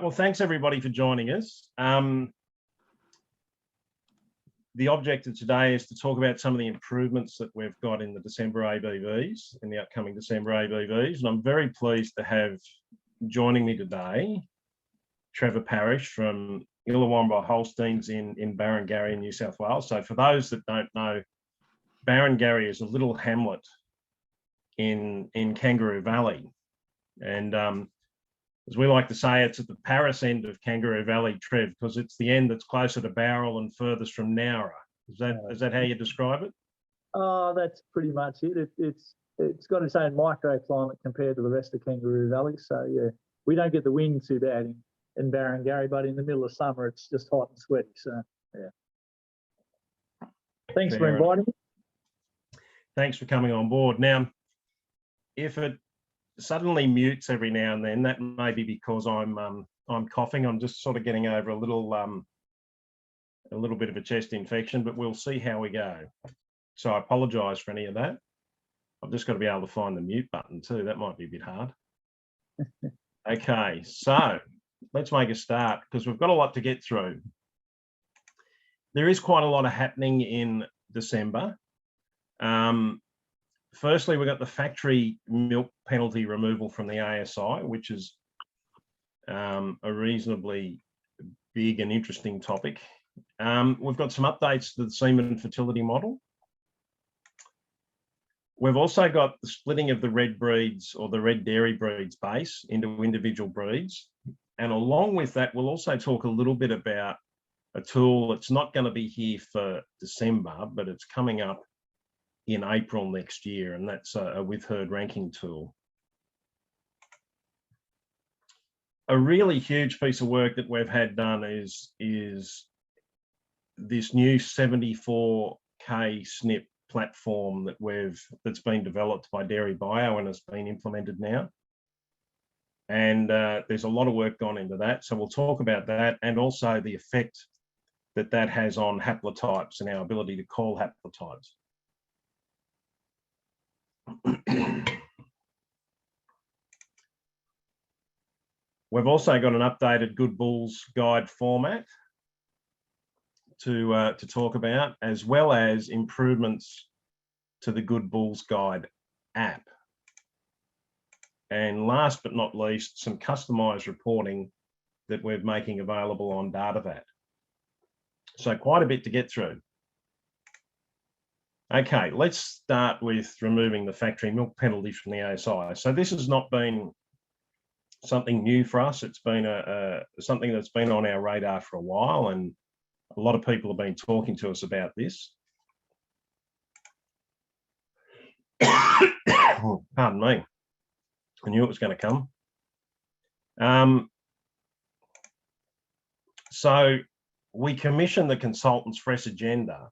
right, well, thanks everybody for joining us. The object of today is to talk about some of the improvements that we've got in the December ABVs, in the upcoming December ABVs. And I'm very pleased to have joining me today, Trevor Parrish from Illawambra Holsteins in Barangarry in New South Wales. So for those that don't know, Barangarry is a little hamlet in Kangaroo Valley. And as we like to say, it's at the Paris end of Kangaroo Valley, Trev, because it's the end that's closer to Bowral and furthest from Nowra. Is that how you describe it? Oh, that's pretty much it. It's got its own microclimate compared to the rest of Kangaroo Valley. So yeah, we don't get the wind too bad in Barangarry, but in the middle of summer it's just hot and sweaty. So yeah. Thanks for inviting me. Thanks for coming on board. Now, if it suddenly mutes every now and then, that may be because I'm coughing. I'm just sort of getting over a little bit of a chest infection, but we'll see how we go. So I apologise for any of that. I've just got to be able to find the mute button too. That might be a bit hard. Okay, so let's make a start because we've got a lot to get through. There is quite a lot of happening in December. Firstly, we've got the factory milk penalty removal from the ASI, which is a reasonably big and interesting topic. We've got some updates to the semen fertility model. We've also got the splitting of the red breeds or the red dairy breeds base into individual breeds. And along with that, we'll also talk a little bit about a tool that's not going to be here for December, but it's coming up in April next year, and that's a with herd ranking tool. A really huge piece of work that we've had done is this new 74K SNP platform that's been developed by Dairy Bio and has been implemented now. And there's a lot of work gone into that. So we'll talk about that and also the effect that has on haplotypes and our ability to call haplotypes. We've also got an updated Good Bulls guide format to talk about, as well as improvements to the Good Bulls Guide app. And last but not least, some customised reporting that we're making available on DataVat. So quite a bit to get through. Okay, let's start with removing the factory milk penalty from the ASI. So this has not been something new for us. It's been something that's been on our radar for a while, and a lot of people have been talking to us about this. Pardon me. I knew it was going to come. So we commissioned the consultants Fresh Agenda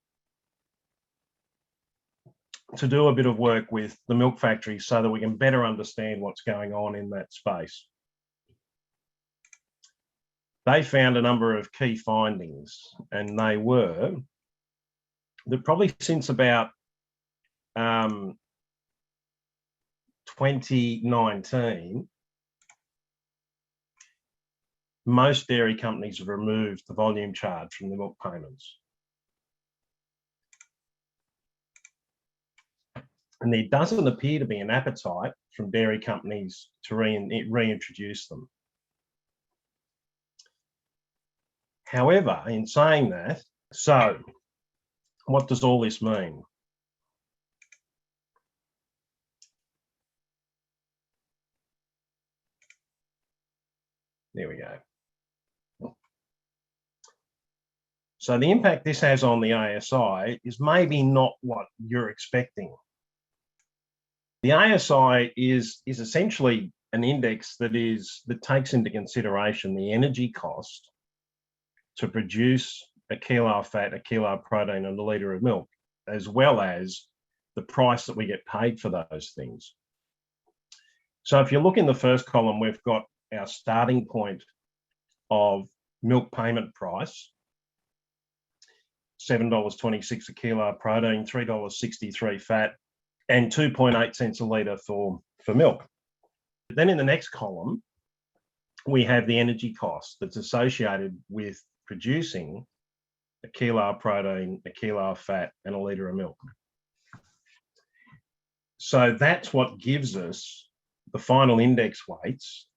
to do a bit of work with the milk factory so that we can better understand what's going on in that space. They found a number of key findings, and they were that probably since about 2019, most dairy companies have removed the volume charge from the milk payments. And there doesn't appear to be an appetite from dairy companies to reintroduce them. However, in saying that, so what does all this mean? There we go. So the impact this has on the ASI is maybe not what you're expecting. The ASI is essentially an index that takes into consideration the energy cost to produce a kilo of fat, a kilo of protein, and a litre of milk, as well as the price that we get paid for those things. So if you look in the first column, we've got our starting point of milk payment price, $7.26 a kilo of protein, $3.63 fat, and 2.8 cents a litre for milk. Then in the next column, we have the energy cost that's associated with producing a kilo of protein, a kilo of fat, and a litre of milk. So that's what gives us the final index weights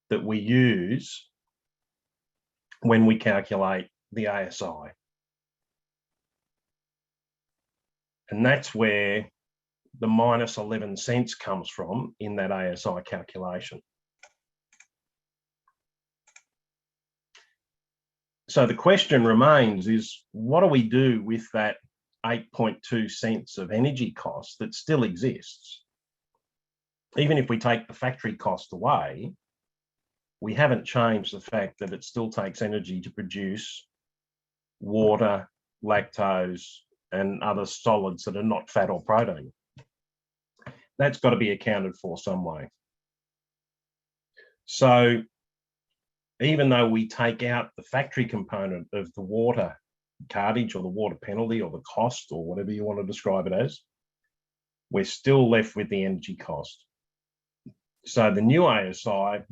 that we use when we calculate the ASI. And that's where the minus 11 cents comes from in that ASI calculation. So the question remains is, what do we do with that 8.2 cents of energy cost that still exists? Even if we take the factory cost away, we haven't changed the fact that it still takes energy to produce water, lactose, and other solids that are not fat or protein. That's got to be accounted for some way. So even though we take out the factory component of the water cartage or the water penalty or the cost or whatever you want to describe it as, we're still left with the energy cost. So the new ASI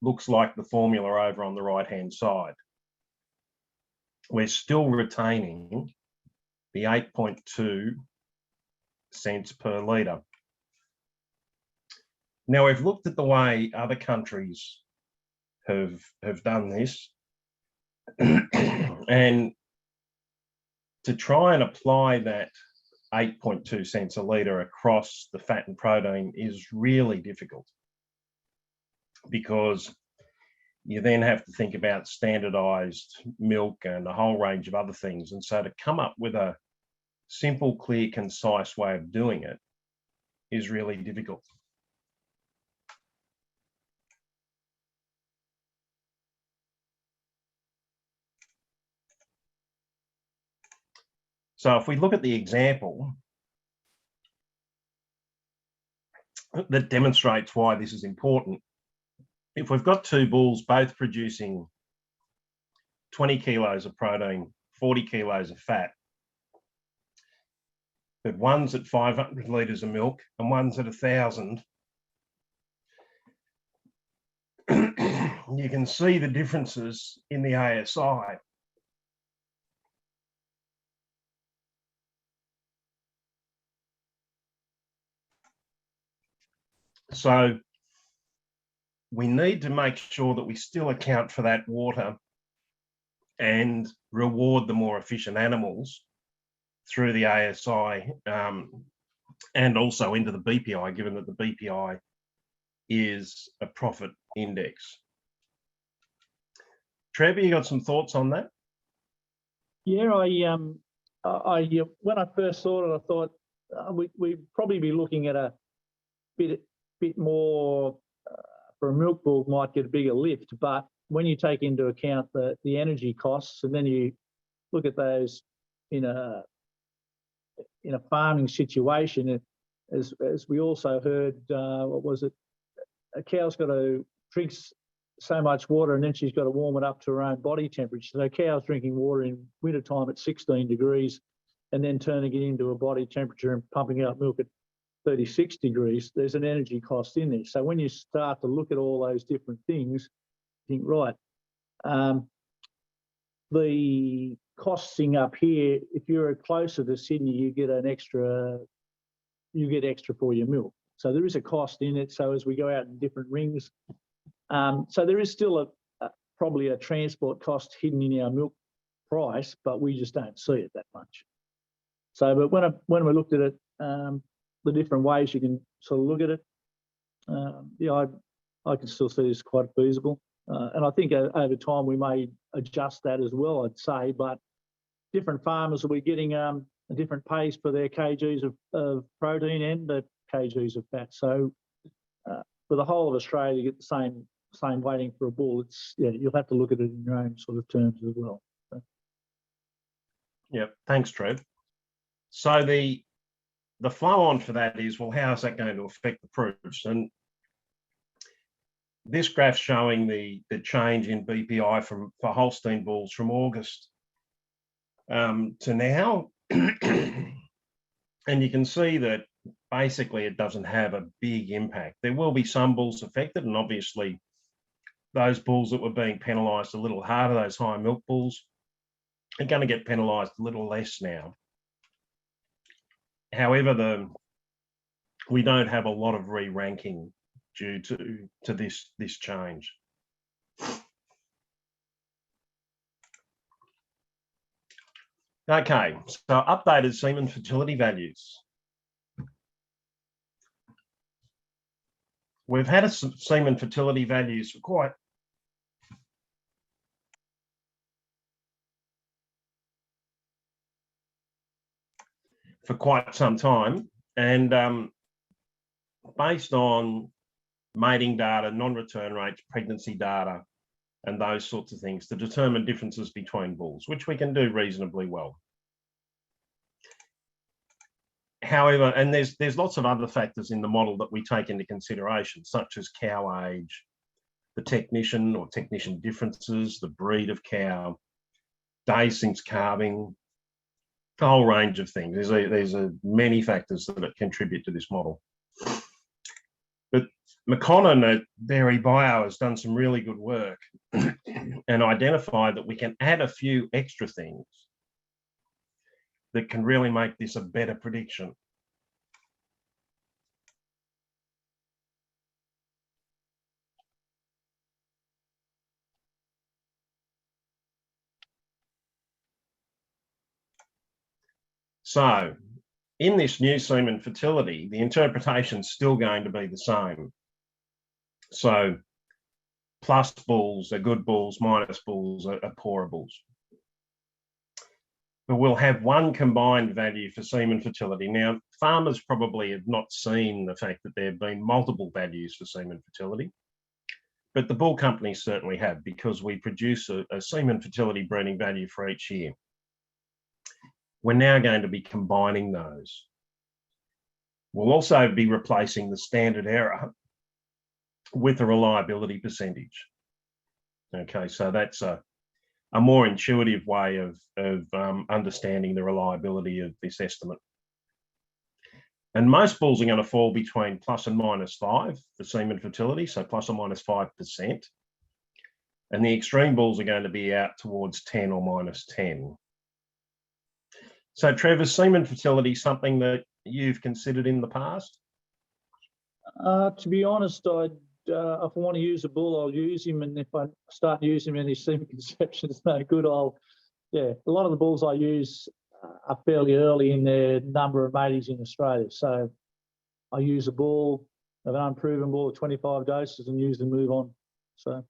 looks like the formula over on the right-hand side. We're still retaining the 8.2 cents per litre. Now, we've looked at the way other countries have done this, and to try and apply that 8.2 cents a litre across the fat and protein is really difficult, because you then have to think about standardised milk and a whole range of other things. And so to come up with a simple, clear, concise way of doing it is really difficult. So if we look at the example that demonstrates why this is important, if we've got two bulls both producing 20 kilos of protein, 40 kilos of fat, but one's at 500 litres of milk and one's at 1,000, you can see the differences in the ASI. So we need to make sure that we still account for that water and reward the more efficient animals through the ASI and also into the BPI, given that the BPI is a profit index. Trevor, you got some thoughts on that? Yeah, I when I first saw it, I thought we'd probably be looking at a bit more for a milk bull, might get a bigger lift. But when you take into account the energy costs, and then you look at those in a farming situation, as we also heard, what was it? A cow's got to drink so much water, and then she's got to warm it up to her own body temperature. So a cow's drinking water in wintertime at 16 degrees, and then turning it into a body temperature and pumping out milk at 36 degrees, there's an energy cost in there. So when you start to look at all those different things, think, right, the costing up here, if you're closer to Sydney, you get extra for your milk. So there is a cost in it. So as we go out in different rings, so there is still probably a transport cost hidden in our milk price, but we just don't see it that much. So, but when we looked at it, the different ways you can sort of look at it, yeah, I can still see this quite feasible. And I think over time we may adjust that as well, I'd say, but different farmers will be getting a different pace for their kgs of protein and the kgs of fat. So for the whole of Australia, you get the same weighting for a bull. You'll have to look at it in your own sort of terms as well. So. Yeah, thanks, Trev. So the flow on for that is, well, how is that going to affect the proofs? And this graph's showing the change in BPI for Holstein bulls from August to now. And you can see that basically it doesn't have a big impact. There will be some bulls affected, and obviously those bulls that were being penalised a little harder, those high milk bulls, are going to get penalised a little less now. However, we don't have a lot of re-ranking due to this change. Okay, so updated semen fertility values. We've had a semen fertility values for quite some time, and based on mating data, non-return rates, pregnancy data, and those sorts of things to determine differences between bulls, which we can do reasonably well. However, and there's lots of other factors in the model that we take into consideration, such as cow age, the technician or technician differences, the breed of cow, days since calving, a whole range of things. There's many factors that contribute to this model. But McConnell at Dairy Bio has done some really good work and identified that we can add a few extra things that can really make this a better prediction. So in this new semen fertility, the interpretation is still going to be the same. So plus bulls are good bulls, minus bulls are poorer bulls. But we'll have one combined value for semen fertility. Now, farmers probably have not seen the fact that there have been multiple values for semen fertility, but the bull companies certainly have, because we produce a semen fertility breeding value for each year. We're now going to be combining those. We'll also be replacing the standard error with a reliability percentage. Okay, so that's a more intuitive way of understanding the reliability of this estimate. And most bulls are going to fall between plus and minus 5 for semen fertility, so plus or minus 5%. And the extreme bulls are going to be out towards 10 or minus 10. So Trevor, semen fertility something that you've considered in the past? To be honest, if I want to use a bull, I'll use him, and if I start using him and his semen conception is no good, a lot of the bulls I use are fairly early in their number of matings in Australia. So I use a bull, an unproven bull with 25 doses, and use and move on. So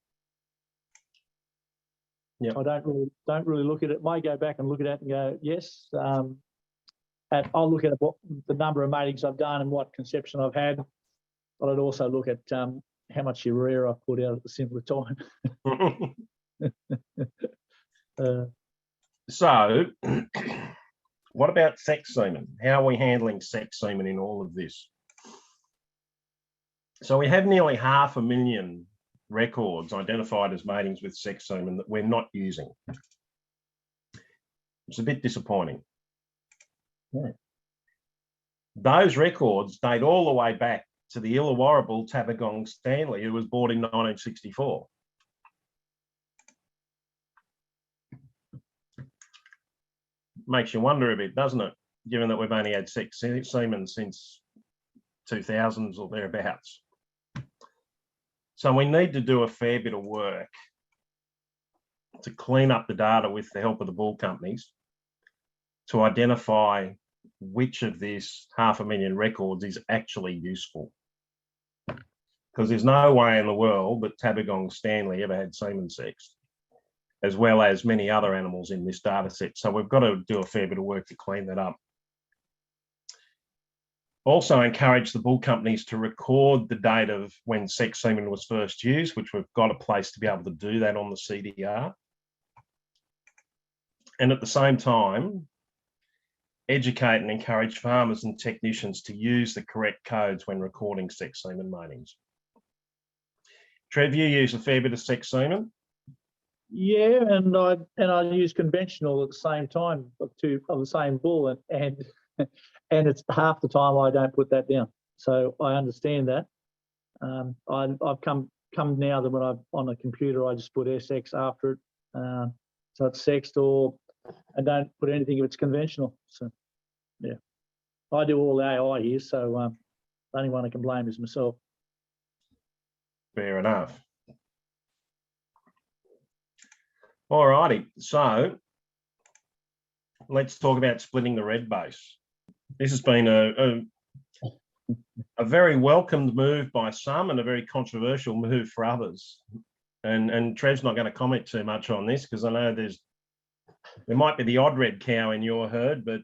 yeah, I don't really look at it. Might go back and look at it and go, yes. I'll look at what the number of matings I've done and what conception I've had, but I'd also look at how much urea I've put out at the similar time. So, what about sex semen? How are we handling sex semen in all of this? So we have nearly 500,000 records identified as matings with sex semen that we're not using. It's a bit disappointing. Yeah. Those records date all the way back to the Illawambra bull Tabagong Stanley, who was born in 1964. Makes you wonder a bit, doesn't it? Given that we've only had sex semen since 2000s or thereabouts. So we need to do a fair bit of work to clean up the data with the help of the bull companies to identify which of this 500,000 records is actually useful. Because there's no way in the world that Tabagong Stanley ever had semen sex, as well as many other animals in this data set. So we've got to do a fair bit of work to clean that up. Also encourage the bull companies to record the date of when sex semen was first used, which we've got a place to be able to do that on the CDR. And at the same time, educate and encourage farmers and technicians to use the correct codes when recording sex semen matings. Trev, you use a fair bit of sex semen? Yeah, and I use conventional at the same time of the same bull, and and it's half the time I don't put that down. So I understand that. I've come now that when I'm on a computer, I just put SX after it. So it's sexed, or I don't put anything if it's conventional. So yeah, I do all the AI here, so the only one I can blame is myself. Fair enough. All righty, so let's talk about splitting the red base. This has been a very welcomed move by some and a very controversial move for others. And Trev's not going to comment too much on this because I know there might be the odd red cow in your herd, but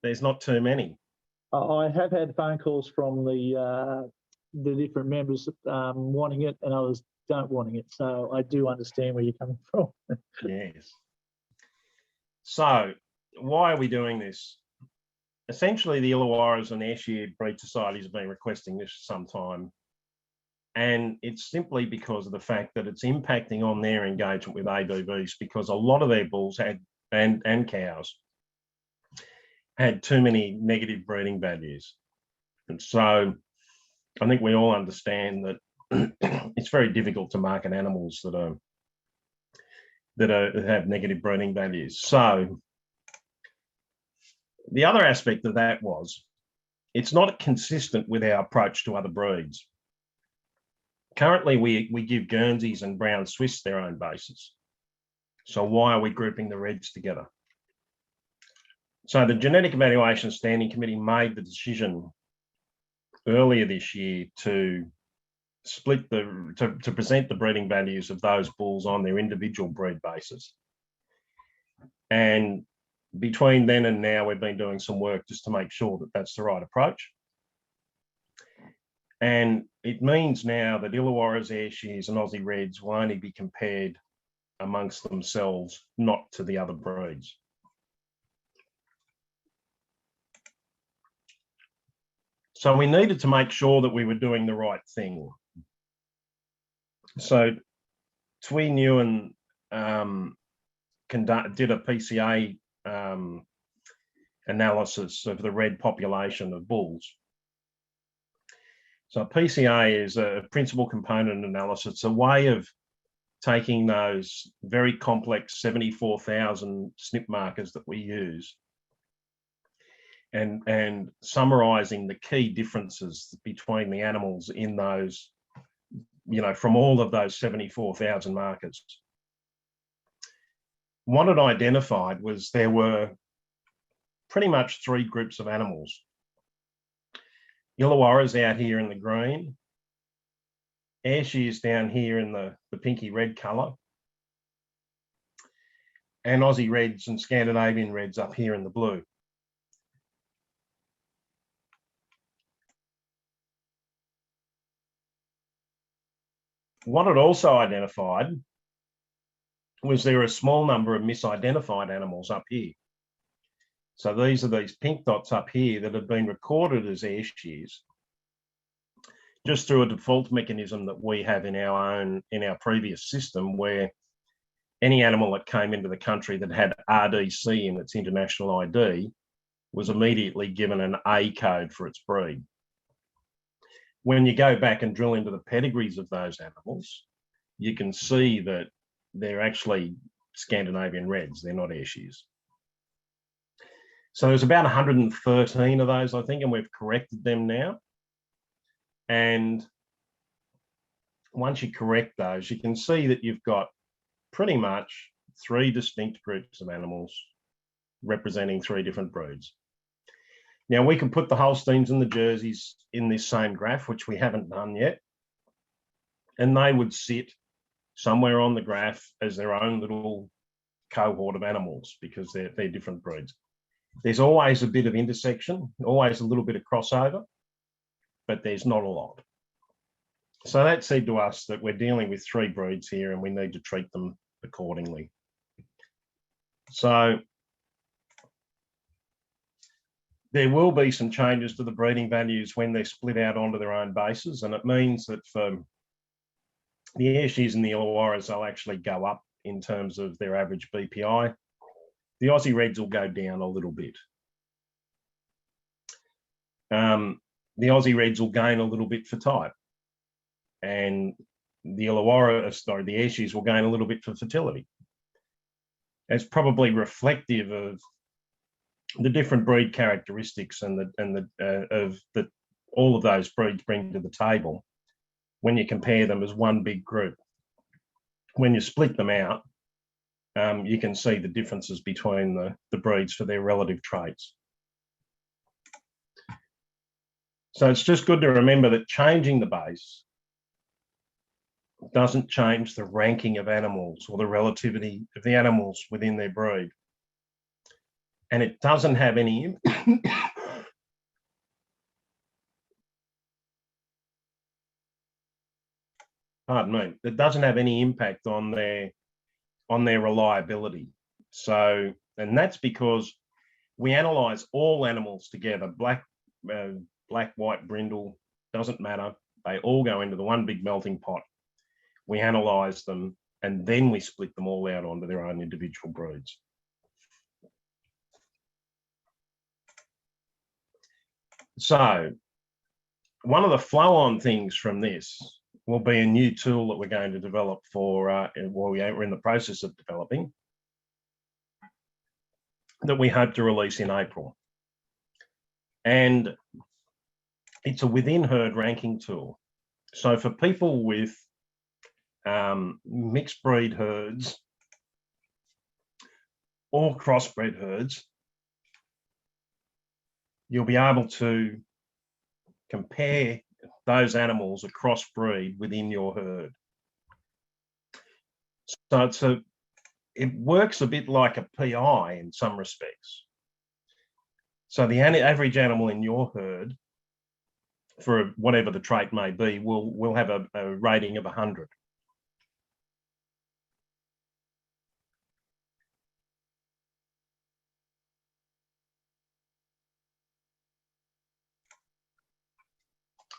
there's not too many. I have had phone calls from the different members wanting it, and others don't wanting it. So I do understand where you're coming from. Yes. So why are we doing this? Essentially, the Illawarras and Ayrshire breed societies have been requesting this for some time. And it's simply because of the fact that it's impacting on their engagement with ABVs, because a lot of their bulls had and cows had too many negative breeding values. And so I think we all understand that it's very difficult to market animals that have negative breeding values. So the other aspect of that was it's not consistent with our approach to other breeds. Currently, we give Guernseys and Brown Swiss their own bases. So why are we grouping the reds together? So the Genetic Evaluation Standing Committee made the decision earlier this year to split to present the breeding values of those bulls on their individual breed basis. And between then and now, we've been doing some work just to make sure that that's the right approach. And it means now that Illawarras, Ayrshires and Aussie Reds will only be compared amongst themselves, not to the other breeds. So we needed to make sure that we were doing the right thing. So Twee Nguyen did a PCA analysis of the red population of bulls. So PCA is a principal component analysis. It's a way of taking those very complex 74,000 SNP markers that we use and summarising the key differences between the animals in those, from all of those 74,000 markers. What it identified was there were pretty much three groups of animals. Illawarras out here in the green, Ayrshires down here in the pinky red colour, and Aussie Reds and Scandinavian Reds up here in the blue. What it also identified was there are a small number of misidentified animals up here. So these are these pink dots up here that have been recorded as Ayrshires just through a default mechanism that we have in our previous system, where any animal that came into the country that had RDC in its international ID was immediately given an A code for its breed. When you go back and drill into the pedigrees of those animals, you can see that they're actually Scandinavian Reds, they're not Ayrshires. So there's about 113 of those, I think, and we've corrected them now. And once you correct those, you can see that you've got pretty much three distinct groups of animals representing three different breeds. Now, we can put the Holsteins and the Jerseys in this same graph, which we haven't done yet, and they would sit somewhere on the graph as their own little cohort of animals because they're different breeds. There's always a bit of intersection, always a little bit of crossover, but there's not a lot. So that said to us that we're dealing with three breeds here and we need to treat them accordingly. So there will be some changes to the breeding values when they're split out onto their own bases, and it means that for the Ayrshires and the Illawarras, they'll actually go up in terms of their average BPI. The Aussie Reds will go down a little bit. the Aussie Reds will gain a little bit for type, and the Illawarra, the Ayrshires will gain a little bit for fertility. It's probably reflective of the different breed characteristics and all of those breeds bring to the table when you compare them as one big group. When you split them out, you can see the differences between the breeds for their relative traits. So it's just good to remember that changing the base doesn't change the ranking of animals or the relativity of the animals within their breed. And it doesn't have any pardon me, it doesn't have any impact on their reliability. So, and that's because we analyse all animals together, black, white, brindle, doesn't matter. They all go into the one big melting pot. We analyse them, and then we split them all out onto their own individual breeds. So one of the flow-on things from this will be a new tool that we're going to develop for, we're in the process of developing, that we hope to release in April. And it's a within herd ranking tool. So for people with mixed breed herds or crossbred herds, you'll be able to compare those animals across breed within your herd. So it works a bit like a PI in some respects. So the average animal in your herd, for whatever the trait may be, will have a rating of 100.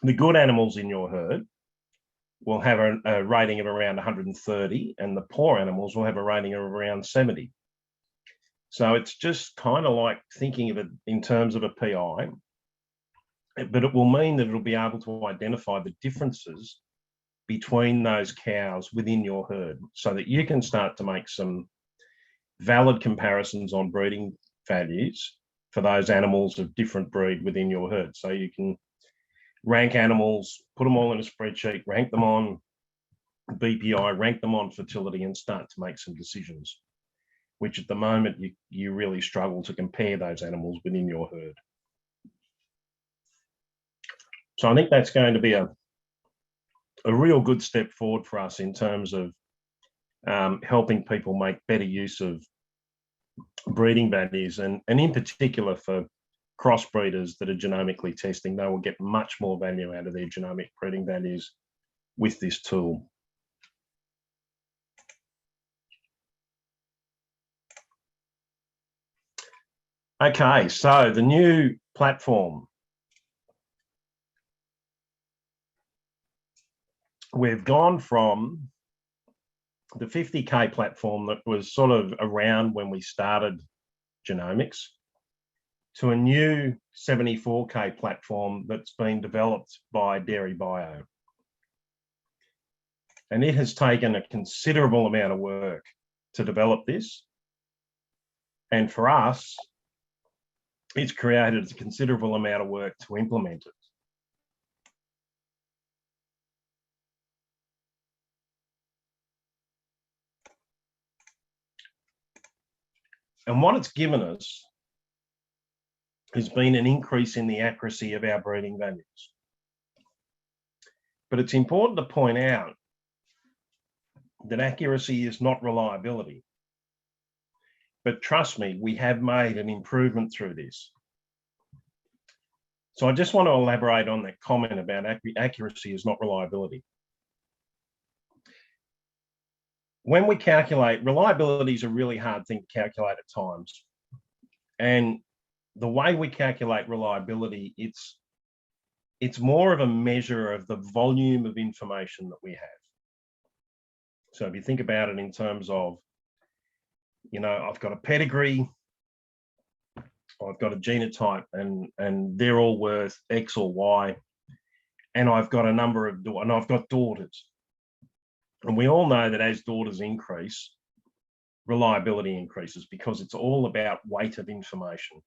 The good animals in your herd will have a rating of around 130, and the poor animals will have a rating of around 70. So it's just kind of like thinking of it in terms of a PI, but it will mean that it'll be able to identify the differences between those cows within your herd so that you can start to make some valid comparisons on breeding values for those animals of different breed within your herd. So you can rank animals, put them all in a spreadsheet, rank them on BPI, rank them on fertility, and start to make some decisions, which at the moment you really struggle to compare those animals within your herd. So I think that's going to be a real good step forward for us in terms of helping people make better use of breeding values, and in particular for crossbreeders that are genomically testing. They will get much more value out of their genomic breeding values with this tool. Okay, so the new platform. We've gone from the 50K platform that was sort of around when we started genomics to a new 74K platform that's been developed by Dairy Bio. And it has taken a considerable amount of work to develop this. And for us, it's created a considerable amount of work to implement it. And what it's given us has been an increase in the accuracy of our breeding values. But it's important to point out that accuracy is not reliability. But trust me, we have made an improvement through this. So I just want to elaborate on that comment about accuracy is not reliability. When we calculate, reliability is a really hard thing to calculate at times. And the way we calculate reliability, it's more of a measure of the volume of information that we have. So if you think about it in terms of, you know, I've got a pedigree, I've got a genotype, and they're all worth X or Y, and I've got a number of, and I've got daughters. And we all know that as daughters increase, reliability increases because it's all about weight of information.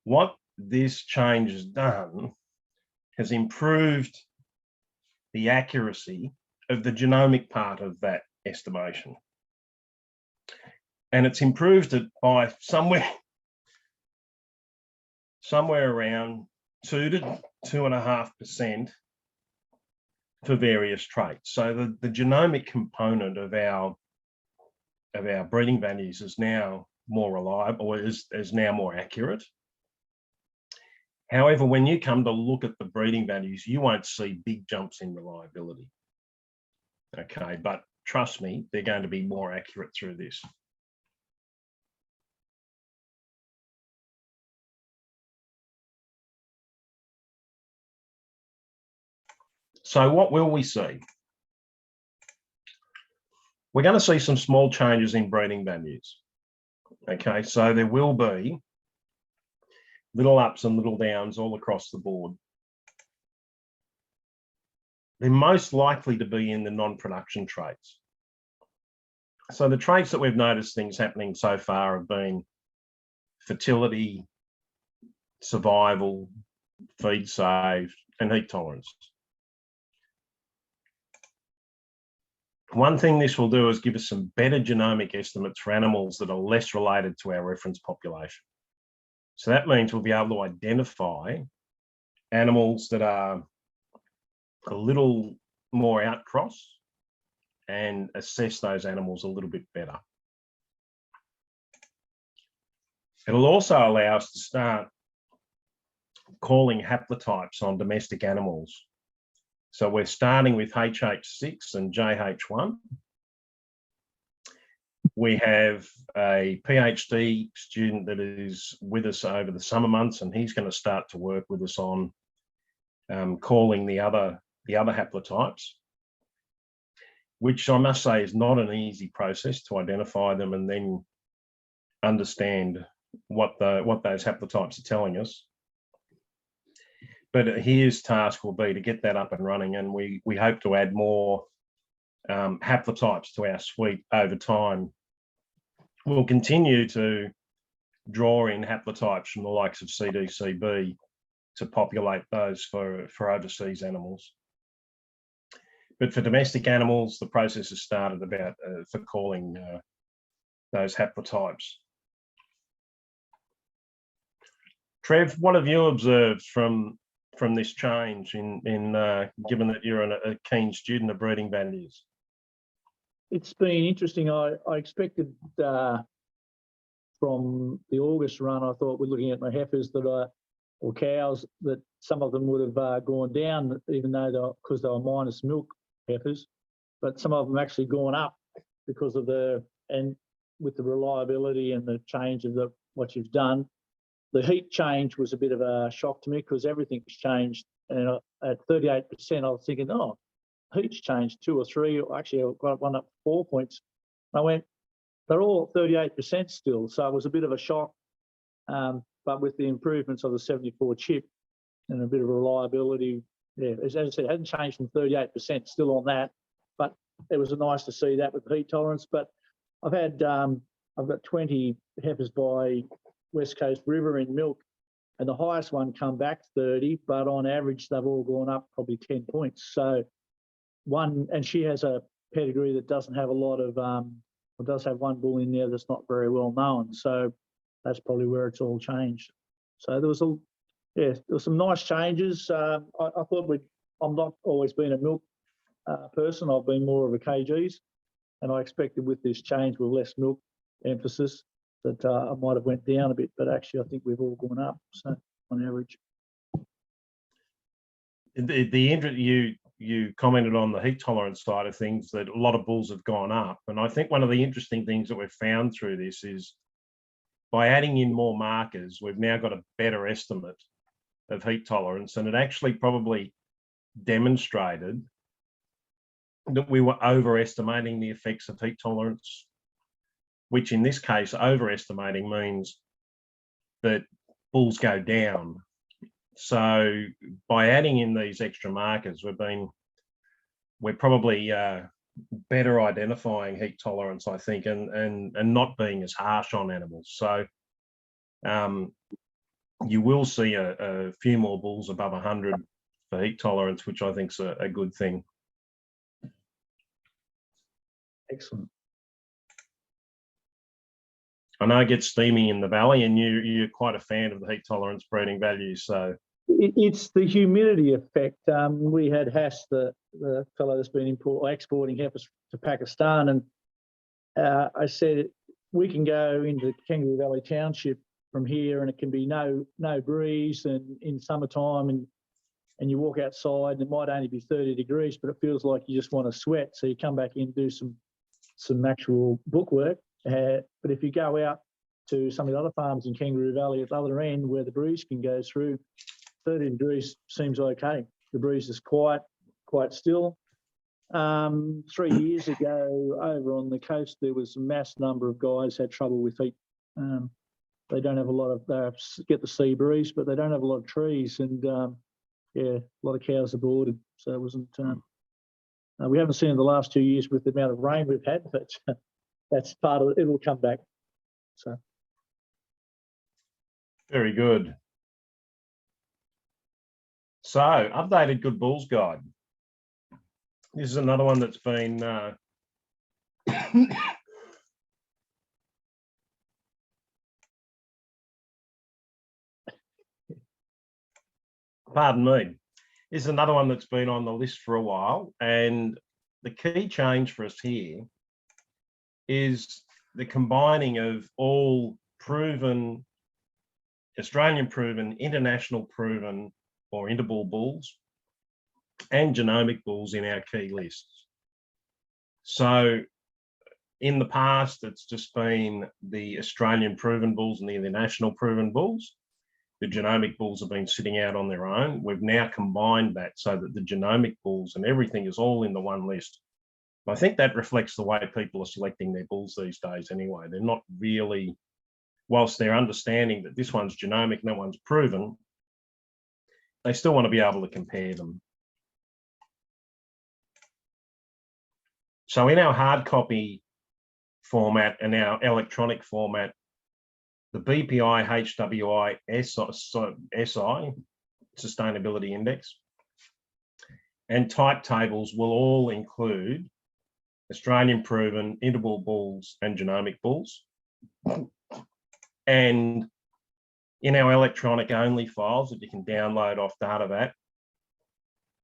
What this change has done has improved the accuracy of the genomic part of that estimation. And it's improved it by somewhere around 2 to 2.5% for various traits. So the genomic component of our breeding values is now more reliable, or is now more accurate. However, when you come to look at the breeding values, you won't see big jumps in reliability. Okay, but trust me, they're going to be more accurate through this. So what will we see? We're going to see some small changes in breeding values. Okay, so there will be little ups and little downs all across the board. They're most likely to be in the non-production traits. So the traits that we've noticed things happening so far have been fertility, survival, feed saved, and heat tolerance. One thing this will do is give us some better genomic estimates for animals that are less related to our reference population. So that means we'll be able to identify animals that are a little more outcross and assess those animals a little bit better. It'll also allow us to start calling haplotypes on domestic animals. So we're starting with HH6 and JH1. We have a PhD student that is with us over the summer months, and he's going to start to work with us on calling the other haplotypes, which I must say is not an easy process to identify them and then understand what those haplotypes are telling us. But his task will be to get that up and running, and we hope to add more haplotypes to our suite over time. We'll continue to draw in haplotypes from the likes of CDCB to populate those for overseas animals. But for domestic animals, the process has started about for calling those haplotypes. Trev, what have you observed from this change in given that you're a keen student of breeding values? It's been interesting. I expected from the August run, I thought we're looking at my heifers or cows, that some of them would have gone down, even though because they were minus milk heifers, but some of them actually gone up because of with the reliability and the change of what you've done. The heat change was a bit of a shock to me because everything's changed. And at 38%, I was thinking, oh, heat's changed 2 or 3. Actually, I got one up 4 points. I went, they're all 38% still. So it was a bit of a shock. But with the improvements of the 74 chip and a bit of reliability, yeah, as I said, it hadn't changed from 38% still on that. But it was nice to see that with the heat tolerance. But I've got 20 heifers by West Coast River in milk, and the highest one come back 30, but on average they've all gone up probably 10 points. So and she has a pedigree that doesn't have a lot of does have one bull in there that's not very well known, so that's probably where it's all changed. So there was some nice changes. I thought I'm not always been a milk person. I've been more of a KGs, and I expected with this change with less milk emphasis that I might have went down a bit, but actually I think we've all gone up, so on average. You commented on the heat tolerance side of things, that a lot of bulls have gone up, and I think one of the interesting things that we've found through this is by adding in more markers, we've now got a better estimate of heat tolerance, and it actually probably demonstrated that we were overestimating the effects of heat tolerance which in this case, overestimating means that bulls go down. So by adding in these extra markers, we're probably better identifying heat tolerance, I think, and not being as harsh on animals. So you will see a few more bulls above 100 for heat tolerance, which I think is a good thing. Excellent. I know it gets steamy in the valley, and you're quite a fan of the heat tolerance breeding values. So it's the humidity effect. We had Hass, the fellow that's been exporting heifers to Pakistan, and I said we can go into Kangaroo Valley Township from here, and it can be no breeze, and in summertime, and you walk outside, and it might only be 30 degrees, but it feels like you just want to sweat. So you come back in, do some actual bookwork. But if you go out to some of the other farms in Kangaroo Valley at the other end where the breeze can go through, 30 degrees seems okay. The breeze is quite still. 3 years ago, over on the coast, there was a mass number of guys had trouble with heat. They don't have a lot of, they get the sea breeze, but they don't have a lot of trees, and a lot of cows aborted. So it wasn't. We haven't seen it the last 2 years with the amount of rain we've had, but that's part of it. It will come back. So very good. So updated Good Bulls Guide. This is another one that's been pardon me. This is another one that's been on the list for a while, and the key change for us here is the combining of all proven, Australian proven, international proven or interbull bulls and genomic bulls in our key lists. So in the past, it's just been the Australian proven bulls and the international proven bulls. The genomic bulls have been sitting out on their own. We've now combined that so that the genomic bulls and everything is all in the one list. I think that reflects the way people are selecting their bulls these days anyway. They're not really, whilst they're understanding that this one's genomic, no one's proven, they still want to be able to compare them. So in our hard copy format and our electronic format, the BPI HWI SI, Sustainability Index, and type tables will all include Australian proven, interbull bulls and genomic bulls. And in our electronic only files that you can download off Datavat,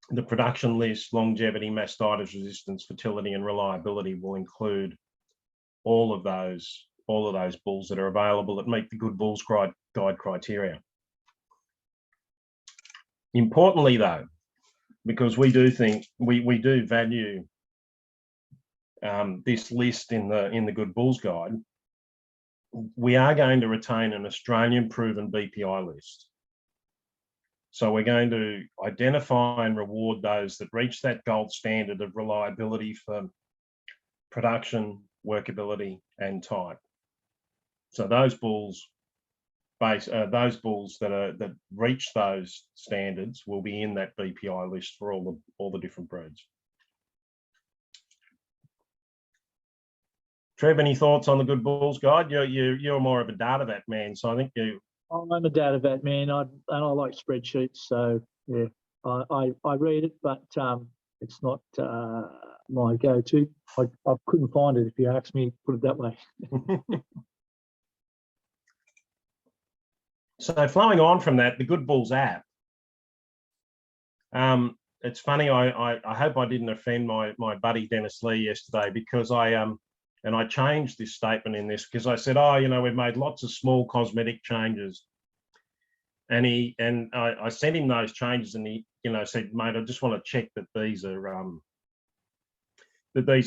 the production list, longevity, mastitis resistance, fertility and reliability will include all of those bulls that are available that meet the Good Bulls Guide criteria. Importantly though, because we do think, we do value this list in the Good Bulls Guide, we are going to retain an Australian proven BPI list. So we're going to identify and reward those that reach that gold standard of reliability for production, workability, and type. So those bulls, that reach those standards will be in that BPI list for all the different breeds. Trev, any thoughts on the Good Bulls Guide? You're more of a Datavat man, so I think you. I'm a Datavat man, and I like spreadsheets. So yeah, I read it, but it's not my go-to. I couldn't find it if you asked me. Put it that way. So flowing on from that, the Good Bulls app. It's funny. I hope I didn't offend my buddy Dennis Lee yesterday, because and I changed this statement in this because I said, oh, we've made lots of small cosmetic changes. And I sent him those changes, and he, said, mate, I just want to check that these are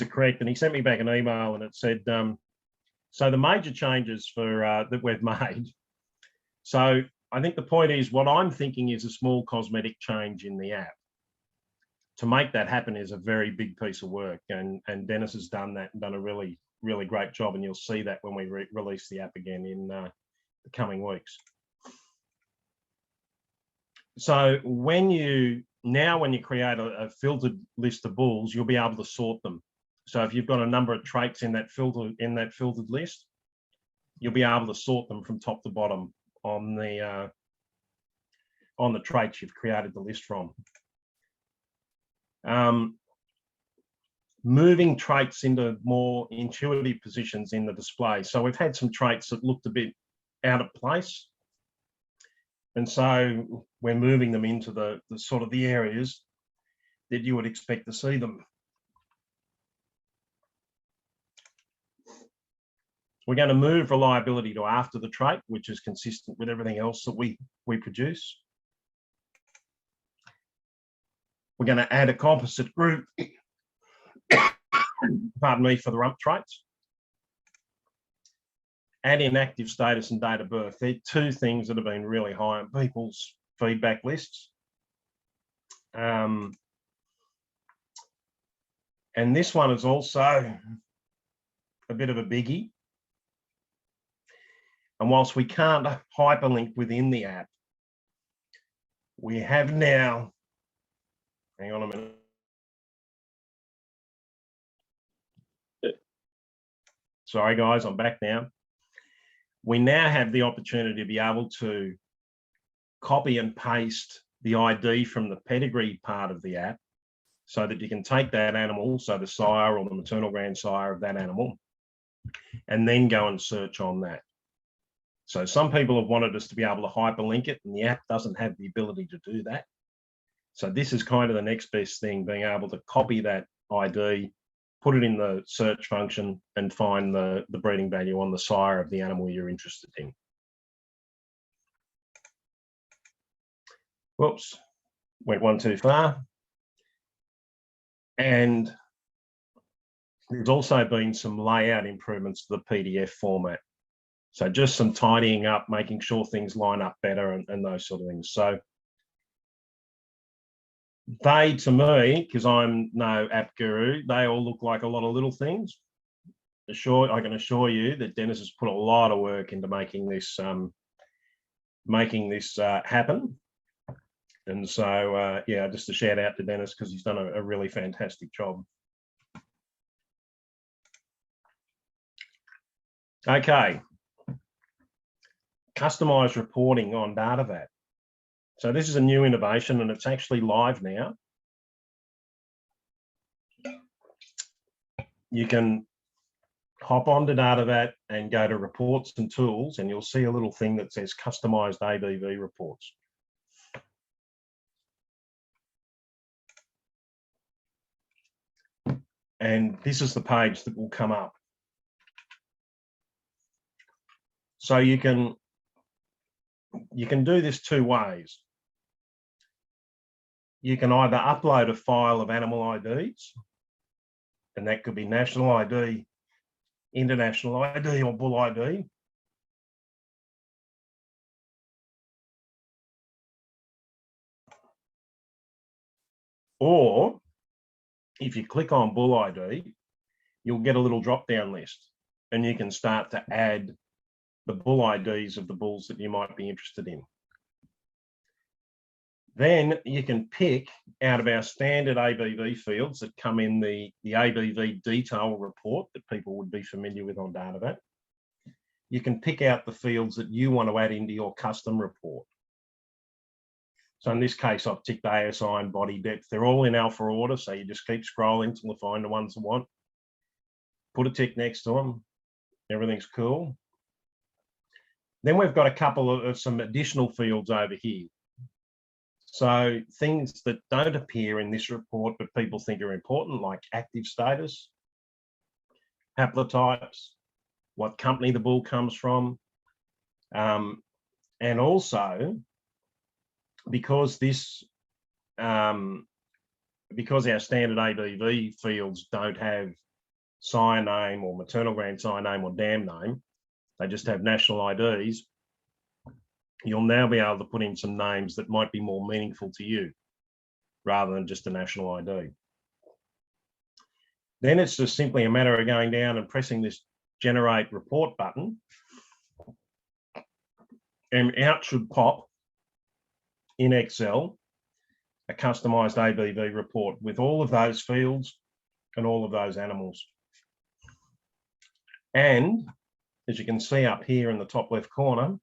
correct. And he sent me back an email, and it said, so the major changes that we've made. So I think the point is, what I'm thinking is a small cosmetic change in the app. To make that happen is a very big piece of work, and Dennis has done that and done a really really great job, and you'll see that when we release the app again in the coming weeks. So when you create a filtered list of bulls, you'll be able to sort them. So if you've got a number of traits in that filtered list, you'll be able to sort them from top to bottom on the traits you've created the list from. Moving traits into more intuitive positions in the display. So we've had some traits that looked a bit out of place, and so we're moving them into the sort of the areas that you would expect to see them. We're going to move reliability to after the trait, which is consistent with everything else that we produce. We're going to add a composite group, pardon me, for the rump traits. Add in active status and date of birth. They're two things that have been really high on people's feedback lists. And this one is also a bit of a biggie. And whilst we can't hyperlink within the app, we have now, hang on a minute. Sorry guys, I'm back now. We now have the opportunity to be able to copy and paste the ID from the pedigree part of the app so that you can take that animal, so the sire or the maternal grandsire of that animal, and then go and search on that. So some people have wanted us to be able to hyperlink it, and the app doesn't have the ability to do that. So this is kind of the next best thing, being able to copy that ID, put it in the search function, and find the breeding value on the sire of the animal you're interested in. Whoops, went one too far. And there's also been some layout improvements to the PDF format. So just some tidying up, making sure things line up better and those sort of things. So they, to me, because I'm no app guru, they all look like a lot of little things. I can assure you that Dennis has put a lot of work into making this happen. And so, yeah, just a shout out to Dennis, because he's done a really fantastic job. Okay. Customised reporting on DataVat. So this is a new innovation, and it's actually live now. You can hop onto DataVat and go to reports and tools, and you'll see a little thing that says customised ABV reports. And this is the page that will come up. So you can do this two ways. You can either upload a file of animal IDs, and that could be national ID, international ID, or bull ID. Or if you click on bull ID, you'll get a little drop-down list, and you can start to add the bull IDs of the bulls that you might be interested in. Then you can pick out of our standard ABV fields that come in the ABV detail report that people would be familiar with on DataVat. You can pick out the fields that you want to add into your custom report. So in this case, I've ticked ASI and body depth. They're all in alpha order, so you just keep scrolling until you find the ones you want. Put a tick next to them. Everything's cool. Then we've got a couple of some additional fields over here. So things that don't appear in this report, but people think are important, like active status, haplotypes, what company the bull comes from, and also because because our standard ABV fields don't have sire name or maternal grandsire name or dam name, they just have national IDs. You'll now be able to put in some names that might be more meaningful to you rather than just a national ID. Then it's just simply a matter of going down and pressing this generate report button, and out should pop in Excel a customized ABV report with all of those fields and all of those animals. And as you can see up here in the top left corner,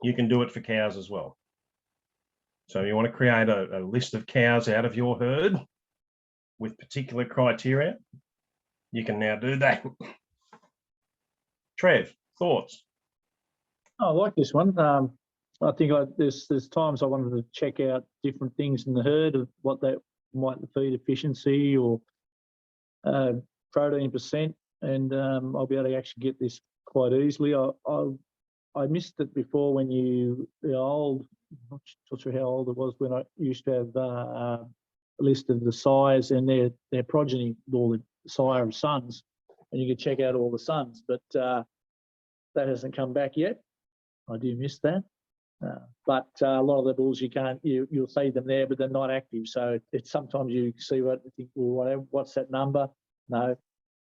you can do it for cows as well. So you want to create a list of cows out of your herd with particular criteria, you can now do that. Trev, thoughts? I like this one. I think there's times I wanted to check out different things in the herd of what that might the feed efficiency or protein percent, and I'll be able to actually get this quite easily. I missed it before when the old, I'm not sure how old it was when I used to have a list of the sires and their progeny, all the sire of sons, and you could check out all the sons, but that hasn't come back yet. I do miss that. But a lot of the bulls you'll see them there, but they're not active. So it's sometimes you see what you think, well, what's that number? No,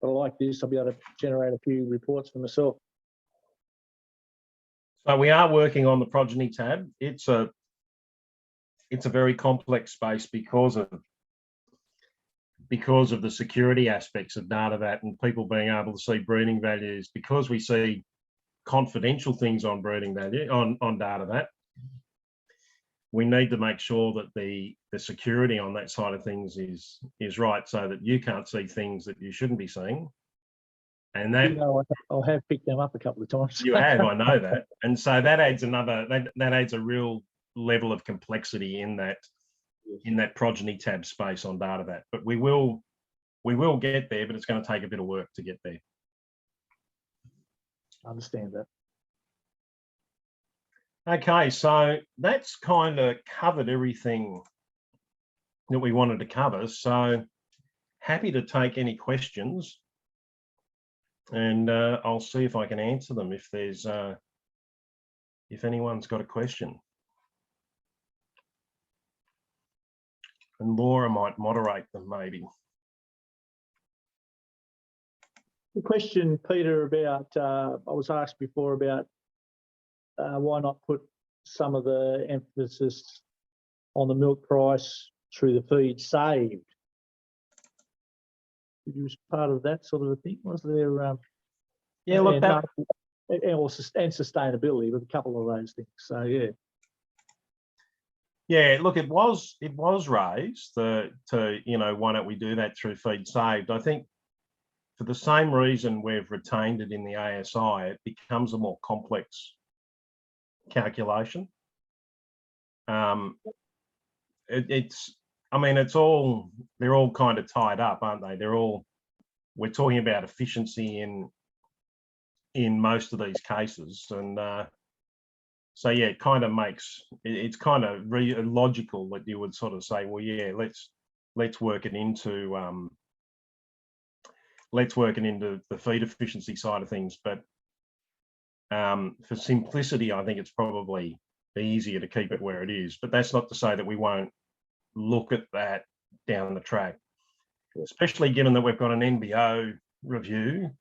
but I like this. I'll be able to generate a few reports for myself. So we are working on the progeny tab. It's a very complex space because of the security aspects of DataVat and people being able to see breeding values, because we see confidential things on breeding value on DataVat. We need to make sure that the security on that side of things is right, so that you can't see things that you shouldn't be seeing. And that, I have picked them up a couple of times. You have, I know that. And so that adds that adds a real level of complexity in that progeny tab space on DataVat. But we will get there, but it's going to take a bit of work to get there. I understand that. Okay, so that's kind of covered everything that we wanted to cover. So happy to take any questions, and I'll see if I can answer them if anyone's got a question. And Laura might moderate them maybe. The question, Peter, about I was asked before about why not put some of the emphasis on the milk price through the feed saved. Did you was part of that sort of a thing? Was there? Yeah, look, and sustainability with a couple of those things. So yeah. Yeah, look, it was raised to why don't we do that through feed saved? I think for the same reason we've retained it in the ASI, it becomes a more complex calculation. They're all kind of tied up, aren't they? We're talking about efficiency in most of these cases, and so yeah, it kind of it's kind of logical that you would sort of say, well, yeah, let's work it into the feed efficiency side of things. But for simplicity, I think it's probably easier to keep it where it is. But that's not to say that we won't look at that down the track, especially given that we've got an NBO review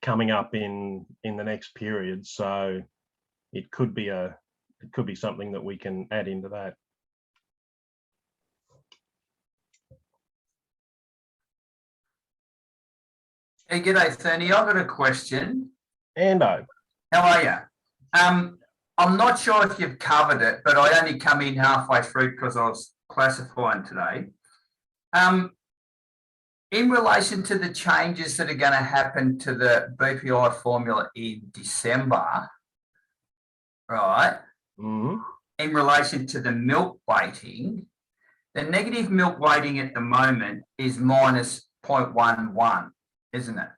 coming up in the next period. So it could be something that we can add into that. Hey, g'day, Thurny. I've got a question. Ando. How are you? I'm not sure if you've covered it, but I only come in halfway through because I was classifying today. In relation to the changes that are going to happen to the BPI formula in December, right? Mm-hmm. In relation to the milk weighting, the negative milk weighting at the moment is minus 0.11, isn't it?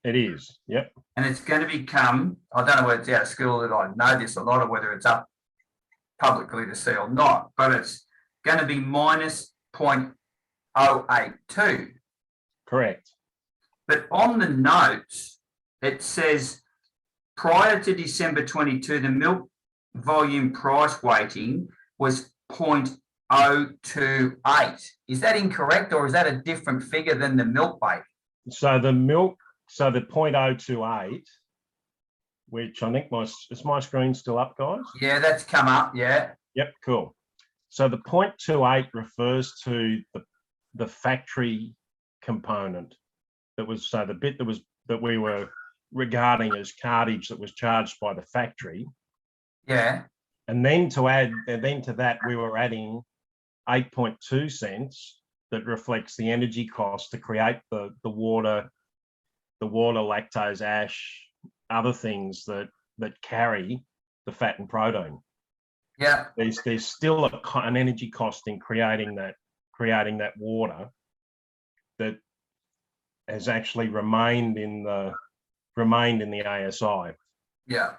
It is, yep. And it's going to become, I don't know whether it's out of school that I know this a lot, or whether it's up publicly to see or not, but it's going to be minus 0.082. Correct. But on the notes, it says prior to December 22, the milk volume price weighting was 0.0 0.028. Is that incorrect, or is that a different figure than the milk weight? So the 0.028, which I think is my screen still up, guys? Yeah, that's come up. Yeah. Yep, cool. So the 0.28 refers to the factory component. That was the bit that we were regarding as cartage that was charged by the factory. Yeah. And then to that we were adding 8.2 cents that reflects the energy cost to create the water, lactose, ash, other things that carry the fat and protein. Yeah. There's still an energy cost in creating that water that has actually remained in the ASI. Yeah.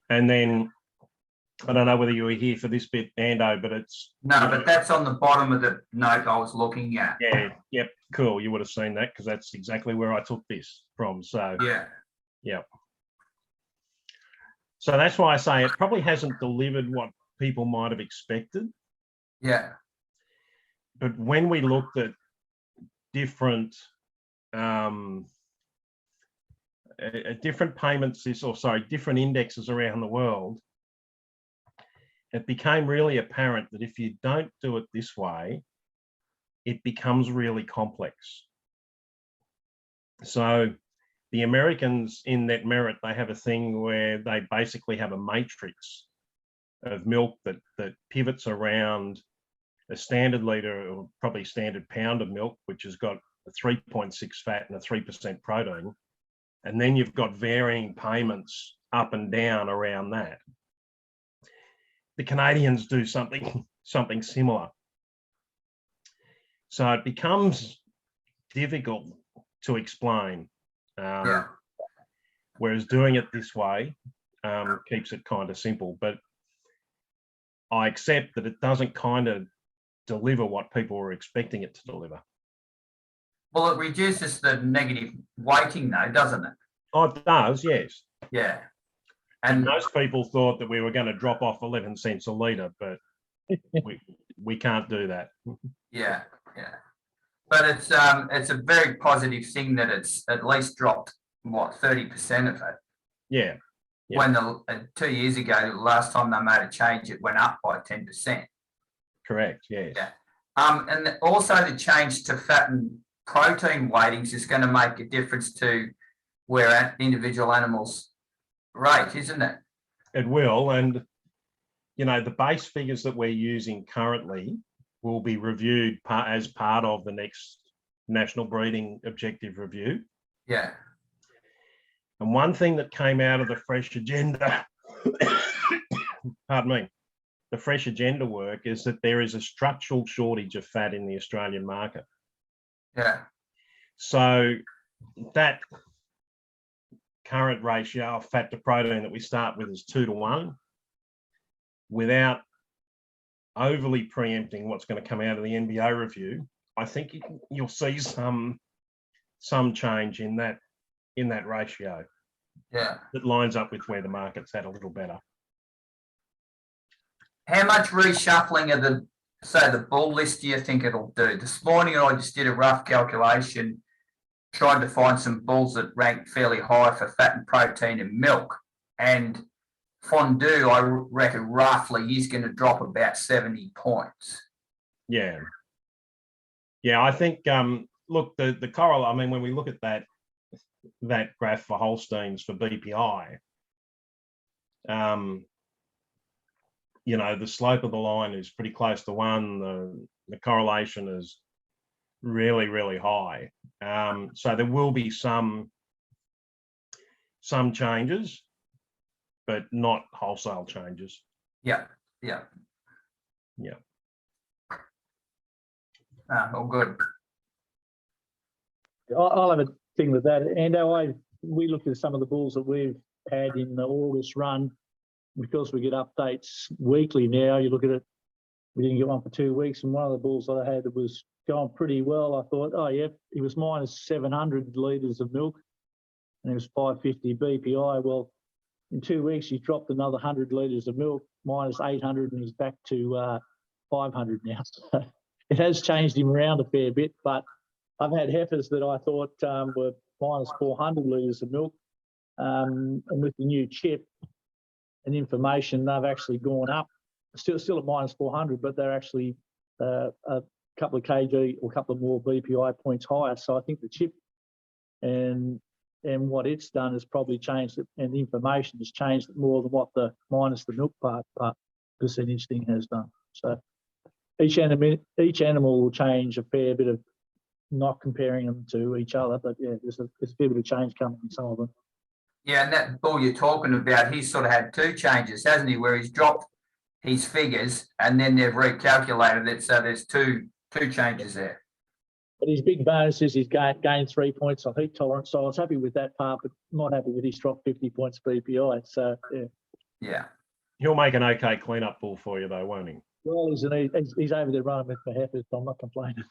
And then I don't know whether you were here for this bit, Ando, but it's but that's on the bottom of the note I was looking at. Yeah, yep, cool. You would have seen that because that's exactly where I took this from. So yeah. So that's why I say it probably hasn't delivered what people might have expected. Yeah. But when we looked at different payments, different indexes around the world, it became really apparent that if you don't do it this way, it becomes really complex. So the Americans in Net Merit, they have a thing where they basically have a matrix of milk that pivots around a standard litre or probably standard pound of milk, which has got a 3.6 fat and a 3% protein. And then you've got varying payments up and down around that. The Canadians do something similar. So it becomes difficult to explain. Whereas doing it this way keeps it kind of simple. But I accept that it doesn't kind of deliver what people were expecting it to deliver. Well, it reduces the negative weighting though, doesn't it? Oh, it does, yes. Yeah. And most people thought that we were going to drop off 11 cents a litre, but we can't do that. Yeah. But it's a very positive thing that it's at least dropped 30% of it. Yeah. When 2 years ago, the last time they made a change, it went up by 10%. Correct. Yes. Yeah. And also the change to fat and protein weightings is going to make a difference to where individual animals rate, isn't it? It will, and the base figures that we're using currently will be reviewed as part of the next National Breeding Objective Review. Yeah. And one thing that came out of the Fresh Agenda, pardon me, the Fresh Agenda work is that there is a structural shortage of fat in the Australian market. Yeah. So that current ratio of fat to protein that we start with is 2-to-1. Without overly preempting what's going to come out of the NBA review, I think you'll see some change in that ratio. Yeah. That lines up with where the market's at a little better. How much reshuffling of the bull list do you think it'll do? This morning I just did a rough calculation, trying to find some bulls that ranked fairly high for fat and protein and milk. And Fondue, I reckon roughly is going to drop about 70 points. Yeah. Yeah, I think, look, the coral, I mean, when we look at that graph for Holsteins for BPI, the slope of the line is pretty close to 1. The correlation is really, really high. So there will be some changes, but not wholesale changes. Yeah. All good. I'll have a thing with that. And we looked at some of the bulls that we've had in the August run, because we get updates weekly now. You look at it, we didn't get one for 2 weeks, and one of the bulls that I had that was going pretty well, I thought, oh yeah, he was minus 700 litres of milk and it was 550 BPI. Well, in 2 weeks, he dropped another 100 litres of milk, minus 800, and he's back to 500 now. So it has changed him around a fair bit, but I've had heifers that I thought were minus 400 litres of milk. And with the new chip and information, they've actually gone up, still at minus 400, but they're actually a couple of kg or a couple of more BPI points higher. So I think the chip and what it's done has probably changed it, and the information has changed it more than what the minus the milk part percentage thing has done. So each animal will change a fair bit of, not comparing them to each other, but yeah, there's a fair bit of change coming in some of them. Yeah, and that bull you're talking about, he's sort of had two changes, hasn't he? Where he's dropped his figures and then they've recalculated it, so there's two changes there. But his big bonus is he's gained 3 points on heat tolerance, so I was happy with that part, but not happy with his dropped 50 points BPI. So yeah. Yeah. He'll make an okay clean-up bull for you, though, won't he? Well, he's over there running with the heifers, so I'm not complaining.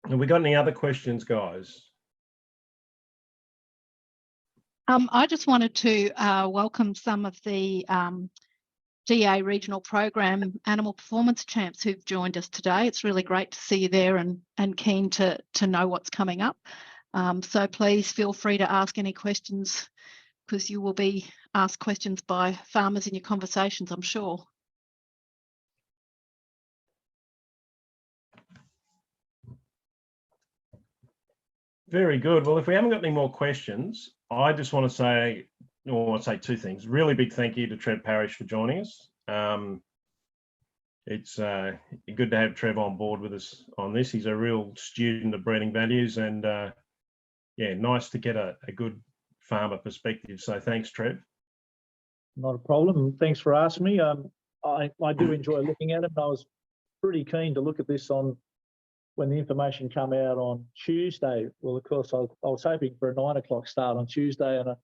Have we got any other questions, guys? I just wanted to welcome some of the DA Regional Program Animal Performance Champs who've joined us today. It's really great to see you there and keen to know what's coming up. So please feel free to ask any questions, because you will be asked questions by farmers in your conversations, I'm sure. Very good. Well, if we haven't got any more questions, I just want to say, or I'll say two things. Really big thank you to Trevor Parrish for joining us. It's good to have Trev on board with us on this. He's a real student of breeding values, and yeah, nice to get a good farmer perspective. So thanks, Trev. Not a problem. Thanks for asking me. I do enjoy looking at it. I was pretty keen to look at this when the information come out on Tuesday. Well, of course, I was hoping for a 9 o'clock start on Tuesday, and I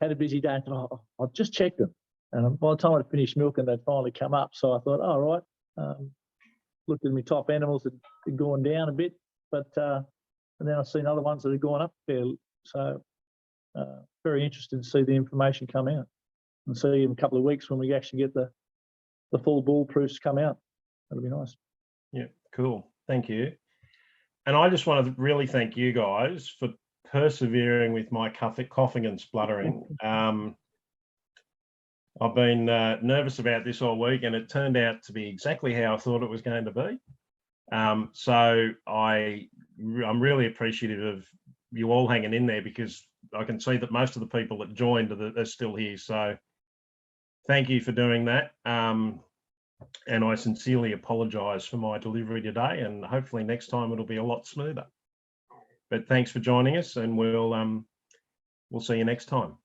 had a busy day and thought, oh, I'll just check them. And by the time I'd finished milking, they'd finally come up. So I thought, all right, looked at my top animals that had gone down a bit, but and then I've seen other ones that have gone up there. So very interested to see the information come out and see in a couple of weeks when we actually get the full bull proofs come out. That'll be nice. Yeah, cool. Thank you. And I just want to really thank you guys for persevering with my coughing and spluttering. I've been nervous about this all week, and it turned out to be exactly how I thought it was going to be. So I'm really appreciative of you all hanging in there, because I can see that most of the people that joined are still here. So thank you for doing that. And I sincerely apologise for my delivery today, and hopefully next time it'll be a lot smoother. But thanks for joining us, and we'll see you next time.